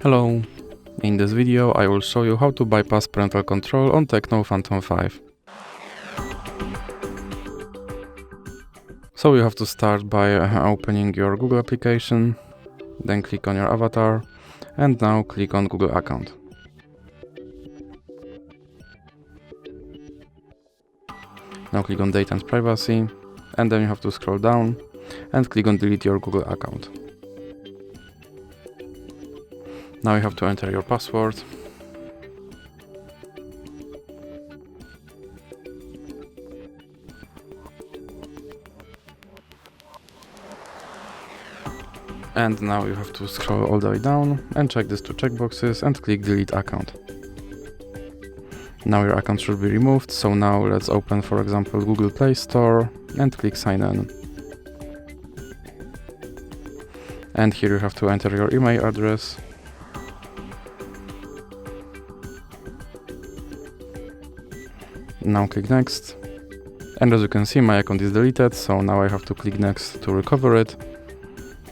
Hello! In this video I will show you how to bypass parental control on TECNO Phantom V. So you have to start by opening your Google application, then click on your avatar, and now click on Google account. Now click on Data and Privacy, and then you have to scroll down and click on Delete your Google account. Now you have to enter your password. And now you have to scroll all the way down and check these two checkboxes and click Delete account. Now your account should be removed, so now let's open, for example, Google Play Store and click Sign In. And here you have to enter your email address. Now click Next. And as you can see, my account is deleted, so now I have to click Next to recover it.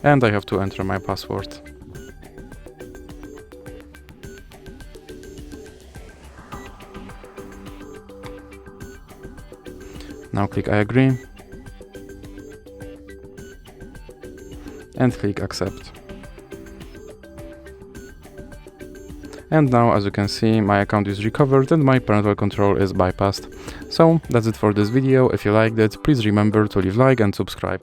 And I have to enter my password. Now click I agree. And click Accept. And now, as you can see, my account is recovered and my parental control is bypassed. So that's it for this video. If you liked it, please remember to leave a like and subscribe.